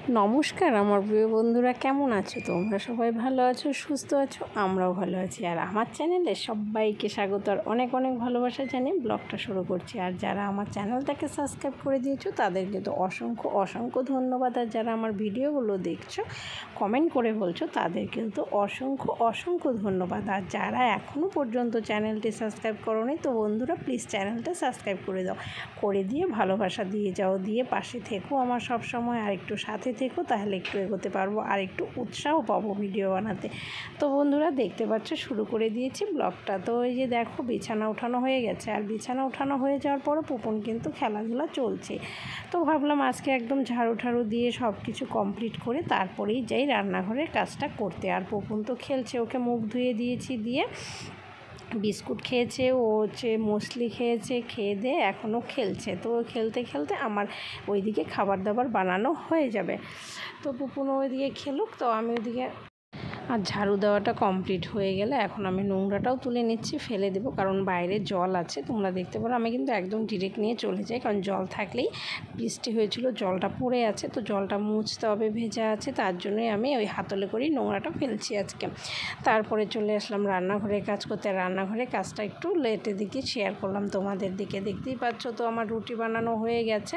নমস্কার আমার প্রিয় বন্ধুরা, কেমন আছো? তোমরা সবাই ভালো আছো, সুস্থ আছো, আমরাও ভালো আছি। আর আমার চ্যানেলে সবাইকে স্বাগত আর অনেক অনেক ভালোবাসা জানিয়ে ব্লগটা শুরু করছি। আর যারা আমার চ্যানেলটাকে সাবস্ক্রাইব করে দিয়েছো তাদেরকে তো অসংখ্য অসংখ্য ধন্যবাদ। আর যারা আমার ভিডিওগুলো দেখছো, কমেন্ট করে বলছো, তাদের কিন্তু অসংখ্য অসংখ্য ধন্যবাদ। আর যারা এখনও পর্যন্ত চ্যানেলটি সাবস্ক্রাইব করোনি, তো বন্ধুরা প্লিজ চ্যানেলটা সাবস্ক্রাইব করে দাও, করে দিয়ে ভালোবাসা দিয়ে যাও, দিয়ে পাশে থেকো আমার সব সময়। আর একটু সাথে থেকো, তাহলে একটু এগোতে পারবো আর একটু উৎসাহ পাবো ভিডিও বানাতে। তো বন্ধুরা দেখতে পাচ্ছ শুরু করে দিয়েছি ব্লগটা। তো এই যে দেখো বিছানা উঠানো হয়ে গেছে, আর বিছানা উঠানো হয়ে যাওয়ার পরে পুপন কিন্তু খেলাধুলা চলছে। তো ভাবলাম আজকে একদম ঝাড়ু ঠাড়ু দিয়ে সব কিছু কমপ্লিট করে তারপরেই যাই রান্নাঘরের কাজটা করতে। আর পুপন তো খেলছে, ওকে মুখ ধুয়ে দিয়েছি, দিয়ে বিস্কুট খেয়েছে, ও হচ্ছে মুসলি খেয়েছে, খেয়ে দিয়ে এখনও খেলছে। তো খেলতে খেলতে আমার ওইদিকে খাবার দাবার বানানো হয়ে যাবে। তো পুপুনও ওইদিকে খেলুক, তো আমি ওইদিকে আর ঝাড়ু দেওয়াটা কমপ্লিট হয়ে গেলে এখন আমি নোংরাটাও তুলে নিচ্ছি, ফেলে দেবো, কারণ বাইরে জল আছে। তোমরা দেখতে পারো আমি কিন্তু একদম ডিরেক্ট নিয়ে চলে যাই, কারণ জল থাকলেই বৃষ্টি হয়েছিল, জলটা পড়ে আছে, তো জলটা মুছতে হবে, ভেজা আছে, তার জন্যই আমি ওই হাতলে করেই নোংরাটা ফেলছি আজকে। তারপরে চলে আসলাম রান্নাঘরের কাজ করতে। রান্নাঘরের কাজটা একটু লেটের দিকে শেয়ার করলাম তোমাদের দিকে। দেখতেই পাচ্ছ তো আমার রুটি বানানো হয়ে গেছে,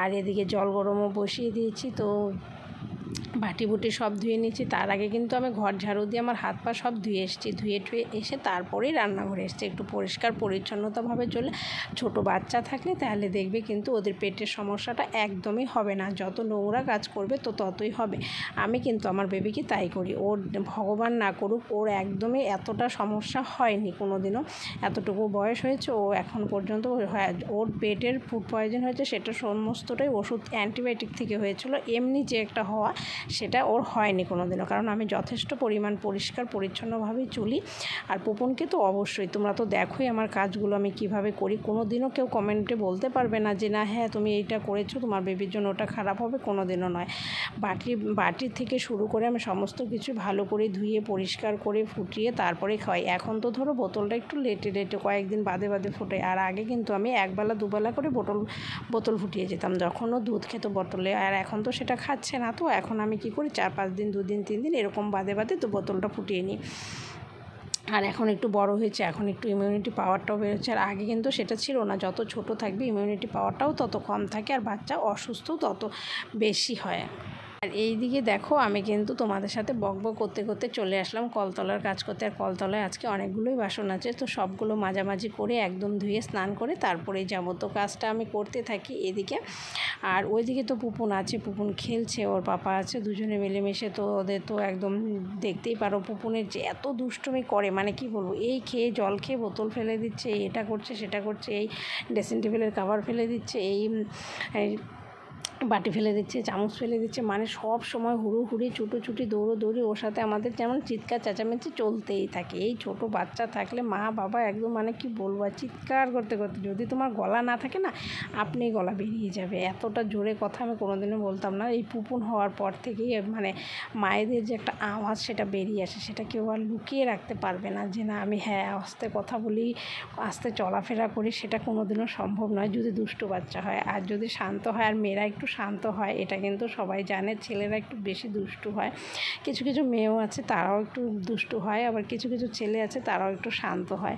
আর এদিকে জল গরমও বসিয়ে দিয়েছি। তো বাটি বুটি সব ধুয়ে নিয়েছি। তার আগে কিন্তু আমি ঘর ঝাড়ু দিয়ে আমার হাত পা সব ধুয়ে এসেছি, ধুয়ে টুয়ে এসে তারপরেই রান্নাঘরে এসেছি। একটু পরিষ্কার পরিচ্ছন্নতাভাবে চলে, ছোটো বাচ্চা থাকলে তাহলে দেখবে কিন্তু ওদের পেটের সমস্যাটা একদমই হবে না। যত নোংরা কাজ করবে তো ততই হবে। আমি কিন্তু আমার বেবিকে তাই করি। ওর ভগবান না করুক, ওর একদমই এতটা সমস্যা হয়নি কোনো দিনও। এতটুকু বয়স হয়েছে, ও এখন পর্যন্ত ওর পেটের ফুড পয়জন হয়েছে, সেটা সমস্তটাই ওষুধ অ্যান্টিবায়োটিক থেকে হয়েছিল। এমনি যে একটা হওয়া, সেটা ওর হয়নি কোনো দিনও, কারণ আমি যথেষ্ট পরিমাণ পরিষ্কার পরিচ্ছন্নভাবেই চলি। আর পুপনকে তো অবশ্যই, তোমরা তো দেখোই আমার কাজগুলো আমি কিভাবে করি। কোনো দিনও কেউ কমেন্টে বলতে পারবে না যে না হ্যাঁ তুমি এইটা করেছো, তোমার বেবির জন্য ওটা খারাপ হবে, কোনো দিনও নয়। বাটির থেকে শুরু করে আমি সমস্ত কিছু ভালো করে ধুয়ে পরিষ্কার করে ফুটিয়ে তারপরে খাওয়াই। এখন তো ধরো বোতলটা একটু লেটে কয়েকদিন বাদে বাদে ফোটাই। আর আগে কিন্তু আমি একবেলা দুবেলা করে বোতল ফুটিয়ে যেতাম, যখনও দুধ খেত বোতলে। আর এখন তো সেটা খাচ্ছে না, তো এখন আমি কি করি 4-5 দিন, 2 দিন 3 দিন এরকম বাদে বাদে তো বোতলটা ফুটিয়ে নিই। আর এখন একটু বড় হয়েছে, এখন একটু ইমিউনিটি পাওয়ারটাও বেরোচ্ছে। আর আগে কিন্তু সেটা ছিল না, যত ছোট থাকবে ইমিউনিটি পাওয়ারটাও তত কম থাকে, আর বাচ্চা অসুস্থ তত বেশি হয়। আর এই দিকে দেখো আমি কিন্তু তোমাদের সাথে বকবক করতে করতে চলে আসলাম কলতলার কাজ করতে। আর কলতলায় আজকে অনেকগুলোই বাসন আছে, তো সবগুলো মাঝামাঝি করে একদম ধুয়ে স্নান করে তারপরেই যাবো। তো কাজটা আমি করতে থাকি এদিকে। আর ওইদিকে তো পুপুন আছে, পুপুন খেলছে, ওর পাপা আছে, দুজনে মিলেমিশে। তো ওদের তো একদম দেখতেই পারো পুপুনের যে এত দুষ্টুমি করে, মানে কি বলবো, এই খেয়ে জল খেয়ে বোতল ফেলে দিচ্ছে, এটা করছে সেটা করছে, এই ড্রেসিং টেবিলের কভার ফেলে দিচ্ছে, এই বাটি ফেলে দিচ্ছে, চামচ ফেলে দিচ্ছে, মানে সব সময় হুড়োহুড়ি ছুটোছুটি দৌড়োদৌড়ি। ওর সাথে আমাদের যেমন চিৎকার চেঁচামেচি চলতেই থাকে। এই ছোটো বাচ্চা থাকলে মা বাবা একদম মানে কি বলবো, চিৎকার করতে করতে, যদি তোমার গলা না থাকে না, আপনি গলা বেরিয়ে যাবে। এতটা জোরে কথা আমি কোনোদিনও বলতাম না। এই পুপুন হওয়ার পর থেকেই মানে মায়েদের যে একটা আওয়াজ সেটা বেরিয়ে আসে, সেটা কেউ আর লুকিয়ে রাখতে পারবে না যে না আমি হ্যাঁ আস্তে কথা বলি, আস্তে চলাফেরা করি, সেটা কোনোদিনও সম্ভব নয় যদি দুষ্টু বাচ্চা হয়। আর যদি শান্ত হয়, আর মেয়েরা একটু শান্ত হয়, এটা কিন্তু সবাই জানে। ছেলেরা একটু বেশি দুষ্টু হয়, কিছু কিছু মেয়েও আছে তারাও একটু দুষ্টু হয়, আবার কিছু কিছু ছেলে আছে তারাও একটু শান্ত হয়।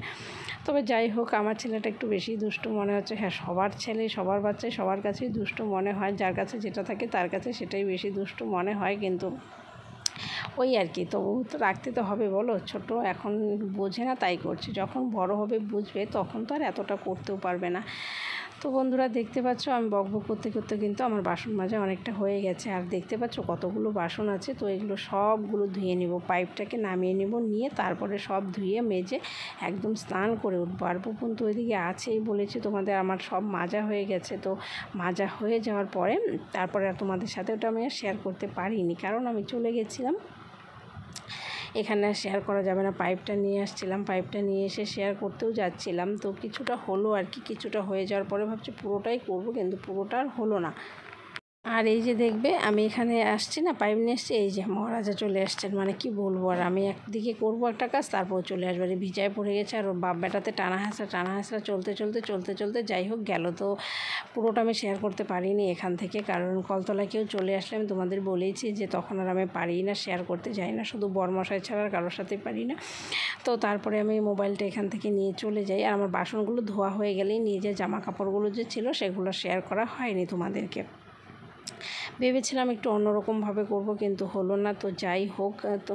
তবে যাই হোক, আমার ছেলেটা একটু বেশি দুষ্টু মনে হচ্ছে। হ্যাঁ, সবার ছেলে সবার বাচ্চাই সবার কাছেই দুষ্টু মনে হয়, যার কাছে যেটা থাকে তার কাছে সেটাই বেশি দুষ্টু মনে হয়। কিন্তু ওই আর কি, তবু তো রাখতে তো হবে, বলো, ছোট এখন বোঝে না তাই করছে, যখন বড় হবে বুঝবে তখন তো আর এতটা করতেও পারবে না। তো বন্ধুরা দেখতে পাচ্ছ আমি বকবক করতে করতে কিন্তু আমার বাসন মাজা অনেকটা হয়ে গেছে। আর দেখতে পাচ্ছ কতগুলো বাসন আছে, তো এগুলো সবগুলো ধুয়ে নিব, পাইপটাকে নামিয়ে নিব, নিয়ে তারপরে সব ধুয়ে মেজে একদম স্নান করে উঠবো। আর পুপুন তো ওইদিকে আছেই, বলেছি তোমাদের আমার সব মাজা হয়ে গেছে। তো মাজা হয়ে যাওয়ার পরে তারপরে আর তোমাদের সাথে ওটা আমি আর শেয়ার করতে পারিনি, কারণ আমি চলে গেছিলাম, এখানে শেয়ার করা যাবে না। পাইপটা নিয়ে আসছিলাম, পাইপটা নিয়ে এসে শেয়ার করতেও যাচ্ছিলাম। তো কিছুটা হলো আর কি, কিছুটা হয়ে যাওয়ার পরে ভাবছি পুরোটাই করব, কিন্তু পুরোটা আর হলো না। আর এই যে দেখবে আমি এখানে আসছি না, পাইপ নিয়ে এসছি, এই যে মহারাজা চলে আসছেন, মানে কি বলবো। আর আমি একদিকে করবো একটা কাজ, তারপর চলে আসবে, ভিজায় পড়ে গেছে। আর ওর বাপ বেটাতে টানা হাসা চলতে যাই হোক গেল। তো পুরোটা আমি শেয়ার করতে পারিনি এখান থেকে, কারণ কলতলায় কেউ চলে আসলে আমি তোমাদের বলেইছি যে তখন আর আমি পারি না, শেয়ার করতে যাই না, শুধু বরমশাই ছাড়া আর কারোর সাথেই পারি না। তো তারপরে আমি মোবাইলটা এখান থেকে নিয়ে চলে যাই। আর আমার বাসনগুলো ধোয়া হয়ে গেলেই নিয়ে যে জামা কাপড়গুলো যে ছিল সেগুলো শেয়ার করা হয়নি তোমাদেরকে। ভেবেছিলাম একটু অন্যরকমভাবে করব, কিন্তু হলো না। তো যাই হোক, তো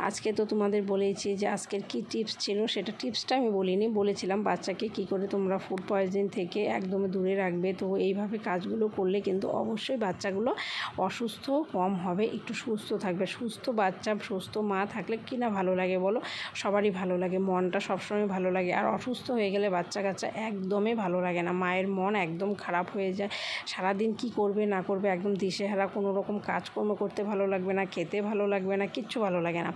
আজকে তো তোমাদের বলেইছি যে আজকের কি টিপস ছিল, সেটা টিপসটা আমি বলিনি, বলেছিলাম বাচ্চাকে কি করে তোমরা ফুড পয়জন থেকে একদমই দূরে রাখবে। তো এইভাবে কাজগুলো করলে কিন্তু অবশ্যই বাচ্চাগুলো অসুস্থ কম হবে, একটু সুস্থ থাকবে। সুস্থ বাচ্চা সুস্থ মা থাকলে কি না ভালো লাগে বলো, সবারই ভালো লাগে, মনটা সবসময় ভালো লাগে। আর অসুস্থ হয়ে গেলে বাচ্চা কাচ্চা একদমই ভালো লাগে না, মায়ের মন একদম খারাপ হয়ে যায়। সারাদিন কি করবে না করবে একদম দিশেহারা, কোনো রকম কাজকর্ম করতে ভালো লাগবে না, খেতে ভালো লাগবে না, কিচ্ছু ভালো লাগে না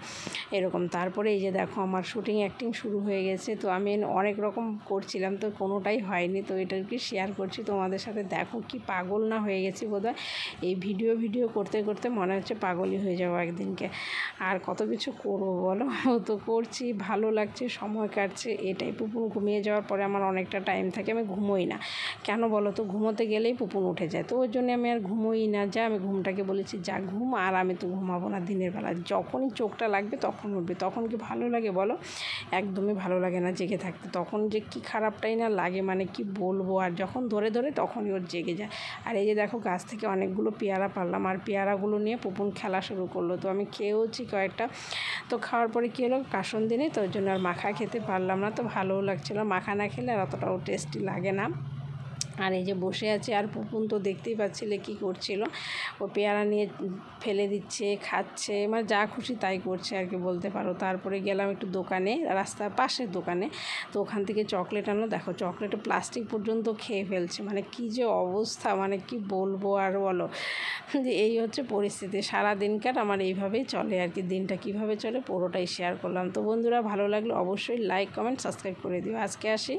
এরকম। তারপরে এই যে দেখো আমার শুটিং অ্যাক্টিং শুরু হয়ে গেছে। তো আমি অনেক রকম করছিলাম, তো কোনোটাই হয়নি, তো এটাকে শেয়ার করছি তোমাদের সাথে। দেখো কি পাগল না হয়ে গেছি বোধহয়, এই ভিডিও করতে করতে মনে হচ্ছে পাগলই হয়ে যাবো একদিনকে। আর কত কিছু করবো বলো, তো করছি, ভালো লাগছে, সময় কাটছে এটাই। পুপুন ঘুমিয়ে যাওয়ার পরে আমার অনেকটা টাইম থাকে, আমি ঘুমোই না। কেন বলো তো, ঘুমোতে গেলেই পুপুন উঠে যায়, তো ওই জন্য আমি আর ঘুমোই না। আমি ঘুমটাকে বলেছি যা ঘুম, আর আমি তো ঘুমাবো না দিনের বেলা, যখনই চোখটা লাগবে তখন উঠবে। তখন কি ভালো লাগে বলো, একদমই ভালো লাগে না জেগে থাকতে। তখন যে কি খারাপটাই না লাগে, মানে কি বলবো। আর যখন ধরে তখনই ওর জেগে যায়। আর এই যে দেখো গাছ থেকে অনেকগুলো পেয়ারা পারলাম, আর পেয়ারাগুলো নিয়ে পুপুন খেলা শুরু করলো। তো আমি খেয়েওছি কয়েকটা। তো খাওয়ার পরে কী হলো, কাসন দিনে, তো ওই জন্য আর মাখা খেতে পারলাম না। তো ভালোও লাগছিলো, মাখা না খেলে আর অতটাও টেস্টি লাগে না। আর এই যে বসে আছে, আর পুপুন তো দেখতেই পাচ্ছিলে কী করছিল, ও পেয়ারা নিয়ে ফেলে দিচ্ছে, খাচ্ছে, মানে যা খুশি তাই করছে আর কি বলতে পারো। তারপরে গেলাম একটু দোকানে, রাস্তার পাশের দোকানে। তো ওখান থেকে চকলেট আনলো, দেখো চকলেটে প্লাস্টিক পর্যন্ত খেয়ে ফেলছে, মানে কি যে অবস্থা, মানে কি বলবো আর বলো। যে এই হচ্ছে পরিস্থিতি, সারা দিনকার আমার এইভাবেই চলে আর কি। দিনটা কিভাবে চলে পুরোটাই শেয়ার করলাম। তো বন্ধুরা ভালো লাগলে অবশ্যই লাইক কমেন্ট সাবস্ক্রাইব করে দিও। আজকে আসি।